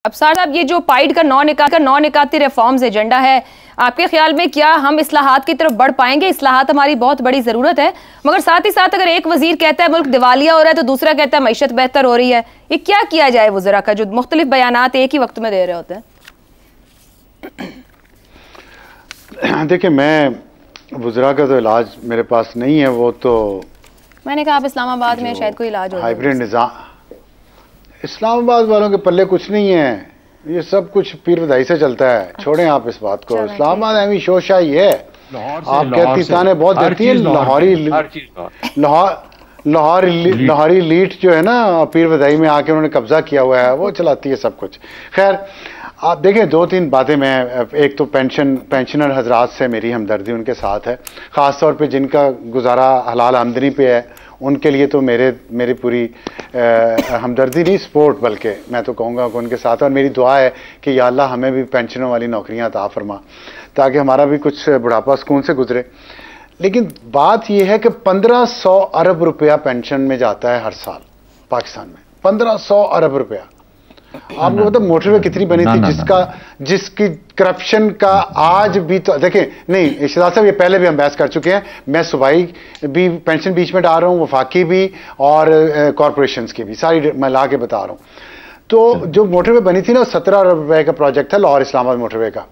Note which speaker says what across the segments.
Speaker 1: अफसार साहब, ये जो पाइड का नॉन निकाती रिफॉर्म्स एजेंडा है, आपके ख्याल में क्या हम इस्लाहात की तरफ बढ़ पाएंगे? इस्लाहात हमारी बहुत बड़ी ज़रूरत है, मगर साथ ही साथ अगर एक वजीर कहता है मुल्क दिवालिया हो रहा है तो दूसरा कहता है मईशत बेहतर हो रही है, ये क्या किया जाए वज़रा का जो मुख्तलिफ बयानात एक ही वक्त में दे रहे होते हैं?
Speaker 2: देखिए, मैं वज़रा का तो इलाज मेरे पास नहीं है, वो तो
Speaker 1: मैंने कहा आप इस्लामाबाद में शायद कोई इलाज हो।
Speaker 2: हाइब्रिड निज़ाम इस्लामाबाद वालों के पल्ले कुछ नहीं है, ये सब कुछ पीर वदाई से चलता है। छोड़ें आप इस बात को। इस्लामाबाद एमी शोशाही है। आप कहती ताने बहुत देती है। लाहौरी लीट जो है ना, पीर वदाई में आके उन्होंने कब्जा किया हुआ है, वो चलाती है सब कुछ। खैर, आप देखें, दो तीन बातें मैं, एक तो पेंशनर हजरात से मेरी हमदर्दी उनके साथ है, ख़ास तौर पे जिनका गुजारा हलाल आमदनी पे है, उनके लिए तो मेरी पूरी हमदर्दी नहीं, सपोर्ट, बल्कि मैं तो कहूँगा कि उनके साथ। और मेरी दुआ है कि या अल्लाह हमें भी पेंशनों वाली नौकरियाँ अता फरमा, ताकि हमारा भी कुछ बुढ़ापा सुकून से गुजरे। लेकिन बात यह है कि 1500 अरब रुपया पेंशन में जाता है हर साल पाकिस्तान में। 1500 अरब रुपया। आपको पता मोटरवे कितनी बनी थी, जिसकी करप्शन का आज भी तो देखें। नहीं इशरात साहब, ये पहले भी हम बहस कर चुके हैं। मैं सूबाई भी पेंशन बीच में डाल रहा हूँ, वफाकी भी और कॉरपोरेशंस की भी, सारी मैं ला के बता रहा हूँ। तो जो मोटरवे बनी थी ना, 17 अरब रुपए का प्रोजेक्ट था लाहौर इस्लामाबाद मोटरवे का,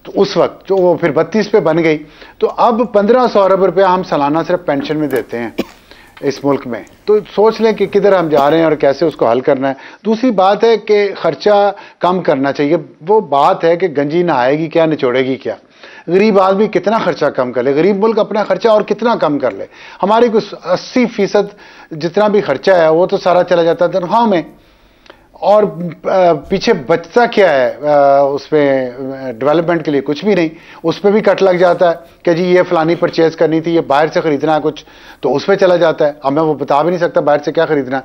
Speaker 2: तो उस वक्त तो वो फिर 32 पे बन गई। तो अब 1500 अरब रुपया हम सालाना सिर्फ पेंशन में देते हैं इस मुल्क में। तो सोच लें कि किधर हम जा रहे हैं और कैसे उसको हल करना है। दूसरी बात है कि खर्चा कम करना चाहिए। वो बात है कि गंजी नहाएगी क्या, निचोड़ेगी क्या। गरीब आदमी कितना खर्चा कम कर ले, गरीब मुल्क अपना खर्चा और कितना कम कर ले। हमारी कुछ 80% जितना भी खर्चा है वो तो सारा चला जाता है तनख्वाह में, और पीछे बचता क्या है उसमें डेवलपमेंट के लिए? कुछ भी नहीं। उस पर भी कट लग जाता है कि जी ये फलानी परचेज करनी थी, ये बाहर से खरीदना है कुछ, तो उस पर चला जाता है। अब मैं वो बता भी नहीं सकता बाहर से क्या खरीदना है।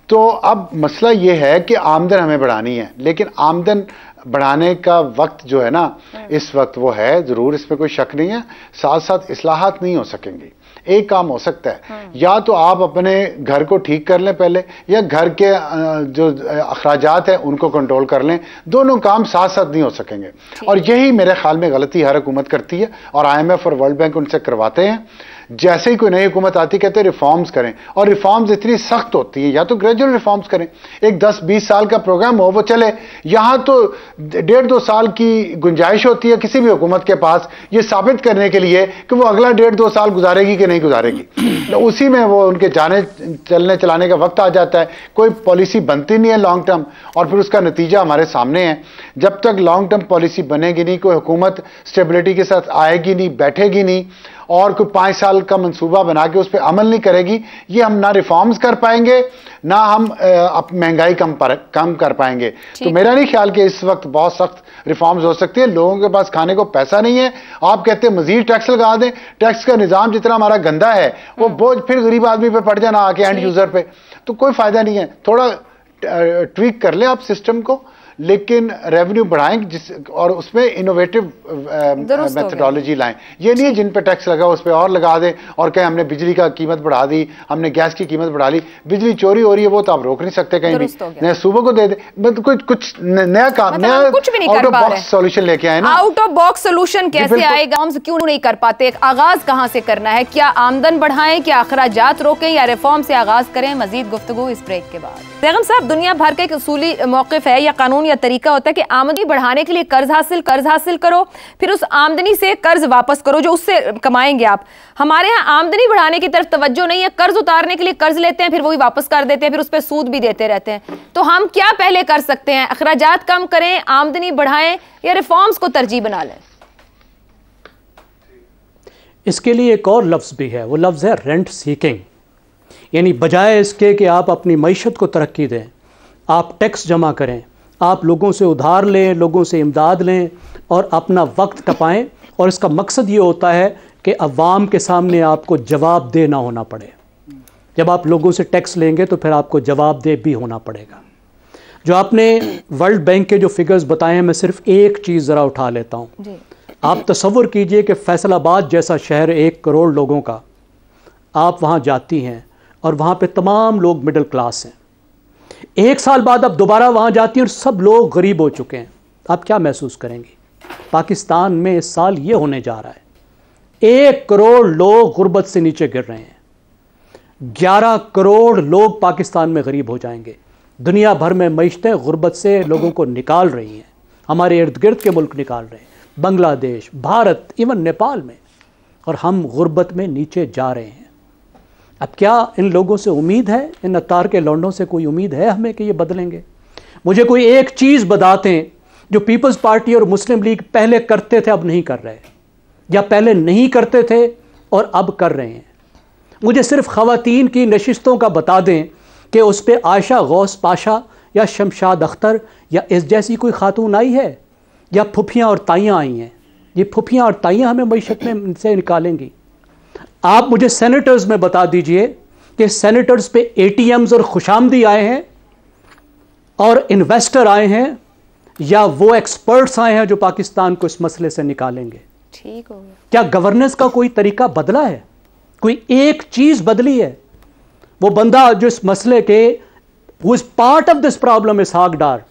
Speaker 2: तो अब मसला ये है कि आमदन हमें बढ़ानी है, लेकिन आमदन बढ़ाने का वक्त जो है ना, इस वक्त वो है ज़रूर, इसमें कोई शक नहीं है। साथ साथ इस्लाहात नहीं हो सकेंगी। एक काम हो सकता है, या तो आप अपने घर को ठीक कर लें पहले, या घर के जो अखराजात हैं उनको कंट्रोल कर लें। दोनों काम साथ साथ नहीं हो सकेंगे, और यही मेरे ख्याल में गलती हर हुकूमत करती है, और IMF और वर्ल्ड बैंक उनसे करवाते हैं। जैसे ही कोई नई हुकूमत आती कहते हैं रिफॉर्म्स करें, और रिफॉर्म्स इतनी सख्त होती है। या तो ग्रेजुअल रिफॉर्म्स करें, एक 10-20 साल का प्रोग्राम हो, वो चले। यहाँ तो 1.5-2 साल की गुंजाइश होती है किसी भी हुकूमत के पास ये साबित करने के लिए कि वो अगला 1.5-2 साल गुजारेगी कि नहीं गुजारेगी। तो उसी में वो उनके जाने चलने चलाने का वक्त आ जाता है। कोई पॉलिसी बनती नहीं है लॉन्ग टर्म, और फिर उसका नतीजा हमारे सामने है। जब तक लॉन्ग टर्म पॉलिसी बनेगी नहीं, कोई हुकूमत स्टेबिलिटी के साथ आएगी नहीं, बैठेगी नहीं, और कोई 5 साल का मंसूबा बना के उस पर अमल नहीं करेगी, ये हम ना रिफॉर्म्स कर पाएंगे, ना हम महंगाई कम कर पाएंगे। तो मेरा नहीं ख्याल कि इस वक्त बहुत सख्त रिफॉर्म्स हो सकती है। लोगों के पास खाने को पैसा नहीं है। आप कहते हैं मजीद टैक्स लगा दें। टैक्स का निजाम जितना हमारा गंदा है, वो बोझ फिर गरीब आदमी पे पड़ जाना आके, एंड यूजर पे, तो कोई फायदा नहीं है। थोड़ा ट्वीक कर ले आप सिस्टम को, लेकिन रेवेन्यू बढ़ाएं और उसमें इनोवेटिव मेथडोलॉजी लाएं। ये नहीं है जिन पे टैक्स लगा उस पर और लगा दें और कहें हमने बिजली का कीमत बढ़ा दी, हमने गैस की कीमत बढ़ा ली। बिजली चोरी हो रही है वो तो आप रोक नहीं सकते कहीं भी, नया सूबों को दे दें। मतलब कुछ नया काम, नया आउट ऑफ बॉक्स सोल्यूशन लेके आए ना।
Speaker 1: आउट ऑफ बॉक्स सोल्यूशन कैसे आएगा? हम क्यों नहीं कर पाते? आगाज कहां से करना है? क्या आमदन बढ़ाएं, क्या अखराजात रोकें, या रिफॉर्म से आगाज करें? मजीद गुफ्तगू इस ब्रेक के बाद। बेगम साहब, दुनिया भर का एक उसूली मौक़िफ़ है या कानून या तरीका होता है कि आमदनी बढ़ाने के लिए कर्ज हासिल करो, फिर उस आमदनी से कर्ज वापस करो जो उससे कमाएंगे आप। हमारे यहाँ आमदनी बढ़ाने की तरफ तवज्जो नहीं है। कर्ज उतारने के लिए कर्ज लेते हैं, फिर वही वापस कर देते हैं, फिर उस पर सूद भी देते रहते हैं। तो हम क्या पहले कर सकते हैं? अखराजात कम करें, आमदनी बढ़ाएं, या रिफॉर्म्स को तरजीह बना लें?
Speaker 3: इसके लिए एक और लफ्ज़ भी है, वो लफ्ज़ है रेंट सीकिंग। यानी बजाय इसके कि आप अपनी मईशत को तरक्की दें, आप टैक्स जमा करें, आप लोगों से उधार लें, लोगों से इमदाद लें और अपना वक्त टपाएं। और इसका मकसद ये होता है कि अवाम के सामने आपको जवाबदेह ना होना पड़े। जब आप लोगों से टैक्स लेंगे तो फिर आपको जवाबदेह भी होना पड़ेगा। जो आपने वर्ल्ड बैंक के जो फिगर्स बताए हैं, मैं सिर्फ एक चीज़ ज़रा उठा लेता हूँ। आप तसव्वुर कीजिए कि फैसलाबाद जैसा शहर 1 करोड़ लोगों का, आप वहाँ जाती हैं और वहाँ पे तमाम लोग मिडिल क्लास हैं। 1 साल बाद अब दोबारा वहाँ जाती हैं और सब लोग गरीब हो चुके हैं। आप क्या महसूस करेंगी? पाकिस्तान में इस साल ये होने जा रहा है, 1 करोड़ लोग गुर्बत से नीचे गिर रहे हैं, 11 करोड़ लोग पाकिस्तान में गरीब हो जाएंगे। दुनिया भर में मईशतें गुर्बत से लोगों को निकाल रही हैं, हमारे इर्द गिर्द के मुल्क निकाल रहे हैं, बांग्लादेश, भारत, इवन नेपाल में, और हम गुर्बत में नीचे जा रहे हैं। अब क्या इन लोगों से उम्मीद है, इन अत्तार के लौंडों से कोई उम्मीद है हमें कि ये बदलेंगे? मुझे कोई एक चीज़ बताते हैं जो पीपल्स पार्टी और मुस्लिम लीग पहले करते थे अब नहीं कर रहे, या पहले नहीं करते थे और अब कर रहे हैं। मुझे सिर्फ ख़वातीन की नशिस्तों का बता दें कि उस पर आयशा गौस पाशा या शमशाद अख्तर या इस जैसी कोई खातून आई है, या फुफियाँ और ताइयाँ आई हैं। ये फुफियाँ और ताइयाँ हमें मईशत में इनसे निकालेंगी। आप मुझे सेनेटर्स में बता दीजिए कि सेनेटर्स पे ATMs और खुशामदी आए हैं और इन्वेस्टर आए हैं, या वो एक्सपर्ट्स आए हैं जो पाकिस्तान को इस मसले से निकालेंगे?
Speaker 1: ठीक हो गया।
Speaker 3: क्या गवर्नेंस का कोई तरीका बदला है? कोई एक चीज बदली है? वो बंदा जो इस मसले के वो is part of this problem, Ishaq Dar,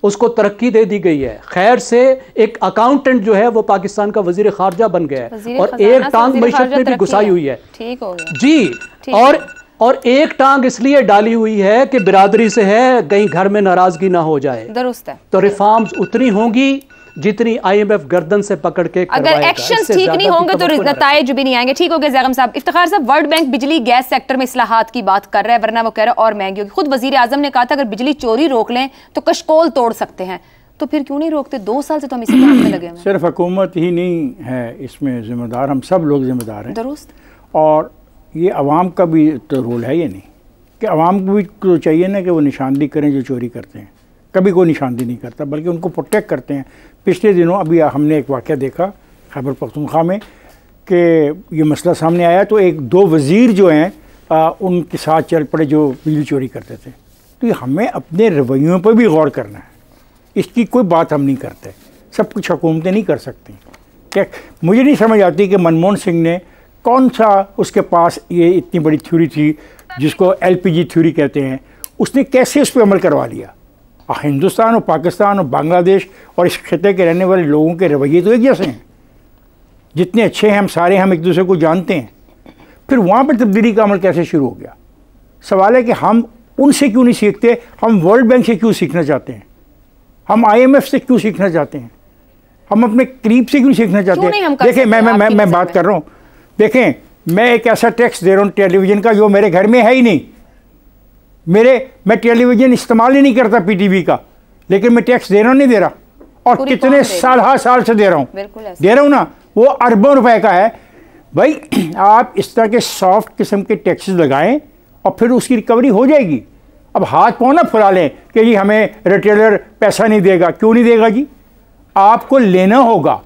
Speaker 3: उसको तरक्की दे दी गई है। खैर से एक अकाउंटेंट जो है वो पाकिस्तान का वजीर खारजा बन गया है और एक टांग मईशत में भी घुसाई हुई है।
Speaker 1: ठीक हो गया
Speaker 3: जी। और एक टांग इसलिए डाली हुई है कि बिरादरी से है, कहीं घर में नाराजगी ना हो जाए।
Speaker 1: दुरुस्त है।
Speaker 3: तो रिफॉर्म्स उतनी होंगी जितनी IMF गर्दन से पकड़ के
Speaker 1: अगर एक्शंस ठीक नहीं होंगे तो नताइज भी नहीं आएंगे। ठीक हो गया ज़ैगम साहब। इफ्तिखार साहब, वर्ल्ड बैंक बिजली गैस सेक्टर में इस्लाहात की बात कर रहा है, वरना वो कह रहा है और महंगी होगी। खुद वजीर आजम ने कहा था अगर बिजली चोरी रोक लें तो कशकोल तोड़ सकते हैं, तो फिर क्यों नहीं रोकते? 2 साल से तो हम इसी काम में लगे हैं।
Speaker 4: सिर्फ हुकूमत ही नहीं है इसमें जिम्मेदार, हम सब लोग जिम्मेदार हैं।
Speaker 1: दुरुस्त।
Speaker 4: और ये अवाम का भी तो रोल है, ये नहीं कि अवाम को भी तो चाहिए ना कि वो निशानदेही करें जो चोरी करते हैं। कभी कोई निशानदेही नहीं करता, बल्कि उनको प्रोटेक्ट करते हैं। पिछले दिनों अभी हमने एक वाक़या देखा खैबर पख्तूनख्वा में कि ये मसला सामने आया, तो 1-2 वज़ीर जो हैं उनके साथ चल पड़े जो बिजली चोरी करते थे। तो ये हमें अपने रवैयों पर भी गौर करना है, इसकी कोई बात हम नहीं करते। सब कुछ हुकूमतें नहीं कर सकती। क्या मुझे नहीं समझ आती कि मनमोहन सिंह ने कौन सा उसके पास ये इतनी बड़ी थ्योरी थी जिसको LPG थ्योरी कहते हैं, उसने कैसे उस पर अमल करवा लिया? हिंदुस्तान और पाकिस्तान और बांग्लादेश और इस खिते के रहने वाले लोगों के रवैये तो एक जैसे हैं, जितने अच्छे हैं हम सारे, हम एक दूसरे को जानते हैं। फिर वहाँ पर तब्दीली का अमल कैसे शुरू हो गया? सवाल है कि हम उनसे क्यों नहीं सीखते? हम वर्ल्ड बैंक से क्यों सीखना चाहते हैं? हम IMF से क्यों सीखना चाहते हैं? हम अपने करीब से क्यों सीखना चाहते हैं? देखें, मैं बात कर रहा हूँ, देखें मैं एक ऐसा टैक्स दे रहा हूँ टेलीविज़न का जो मेरे घर में है ही नहीं। मैं टेलीविज़न इस्तेमाल ही नहीं करता PTV का, लेकिन मैं टैक्स दे रहा हूँ, नहीं दे रहा? और कितने साल से दे रहा हूँ ना, वो अरबों रुपए का है। भाई आप इस तरह के सॉफ्ट किस्म के टैक्सेस लगाएं और फिर उसकी रिकवरी हो जाएगी। अब हाथ पाँव ना फुला लें कि जी हमें रिटेलर पैसा नहीं देगा। क्यों नहीं देगा जी? आपको लेना होगा,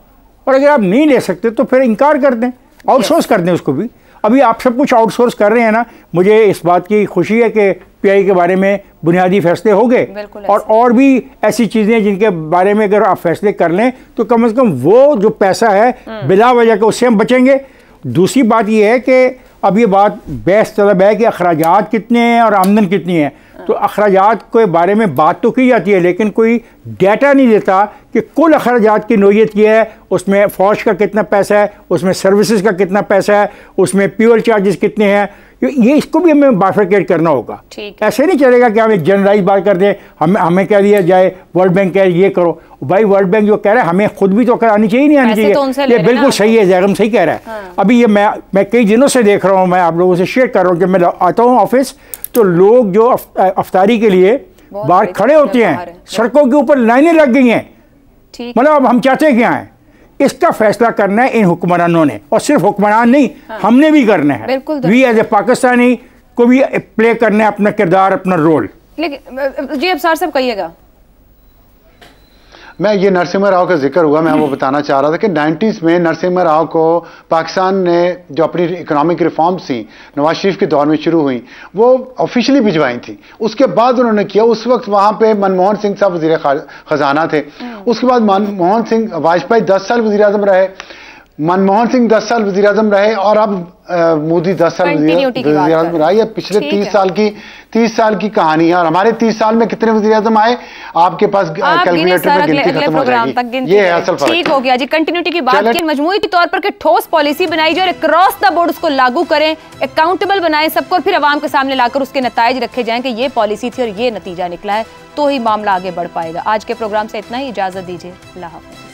Speaker 4: और अगर आप नहीं ले सकते तो फिर इनकार कर दें, आउटसोर्स कर दें उसको भी। अभी आप सब कुछ आउटसोर्स कर रहे हैं ना। मुझे इस बात की खुशी है कि PI के बारे में बुनियादी फैसले हो गए, और भी ऐसी चीज़ें जिनके बारे में अगर आप फैसले कर लें तो कम से कम वो जो पैसा है बिला वजह का उससे हम बचेंगे। दूसरी बात ये है कि अब ये बात बहस तलब है कि अखराजात कितने हैं और आमदन कितनी है। तो अखराजात के बारे में बात तो की जाती है, लेकिन कोई डाटा नहीं देता कि कुल अखराजात की नोयत क्या है, उसमें फौज का कितना पैसा है, उसमें सर्विसेज का कितना पैसा है, उसमें फ्यूल चार्जेस कितने हैं। ये इसको भी हमें बाइफरकेट करना होगा। ऐसे नहीं चलेगा कि हम एक जनरलाइज बात कर दें, हमें कह दिया जाए वर्ल्ड बैंक कह ये करो। भाई वर्ल्ड बैंक जो कह रहा है हमें खुद भी तो आनी चाहिए, नहीं आनी चाहिए? ये बिल्कुल सही है, ज़ैगम सही कह रहा है। अभी ये मैं कई दिनों से देख रहा हूँ, मैं आप लोगों से शेयर कर रहा हूँ। जब मैं आता हूँ ऑफिस तो लोग जो अफ्तारी के लिए बाहर खड़े होते हैं, सड़कों के ऊपर लाइनें लग गई हैं। मतलब अब हम चाहते क्या हैं? इसका फैसला करना है इन हुक्मरानों ने, और सिर्फ हुक्मरान नहीं, हमने भी करना है। वी एज ए पाकिस्तानी को भी प्ले करना है अपना किरदार, अपना रोल।
Speaker 1: लेकिन जी अफसार साहब कहिएगा।
Speaker 2: मैं ये नरसिम्हा राव का जिक्र हुआ, मैं वो बताना चाह रहा था कि 90s में नरसिम्हा राव को पाकिस्तान ने जो अपनी इकोनॉमिक रिफॉर्म्स थी नवाज शरीफ के दौर में शुरू हुई, वो ऑफिशियली भिजवाई थी। उसके बाद उन्होंने किया, उस वक्त वहां पे मनमोहन सिंह साहब वजीर खजाना थे। उसके बाद मनमोहन सिंह वाजपेयी 10 साल वजीर आजम रहे। मनमोहन सिंह 10 साल वज़ीर आज़म रहे और अब मोदी 10 साल वज़ीर आज़म रहा। ये पिछले 30 साल की कहानी है। और हमारे 30 साल में कितने वज़ीर आज़म आए, आपके पास कैलकुलेटर में गिनती खत्म हो जाएगी। ये है असल फर्क।
Speaker 1: ठीक हो गया जी। कंटिन्यूटी की बात की, मजमूई के तौर पर कि ठोस पॉलिसी बनाई जाए और क्रॉस द बोर्ड उसको लागू करें, अकाउंटेबल बनाएं सबको, और फिर आवाम के सामने लाकर उसके नताइज रखे जाएं कि ये पॉलिसी थी और ये नतीजा निकला है, तो ही मामला आगे बढ़ पाएगा। आज के प्रोग्राम से इतना ही, इजाजत दीजिए, अल्लाह हाफ़िज़।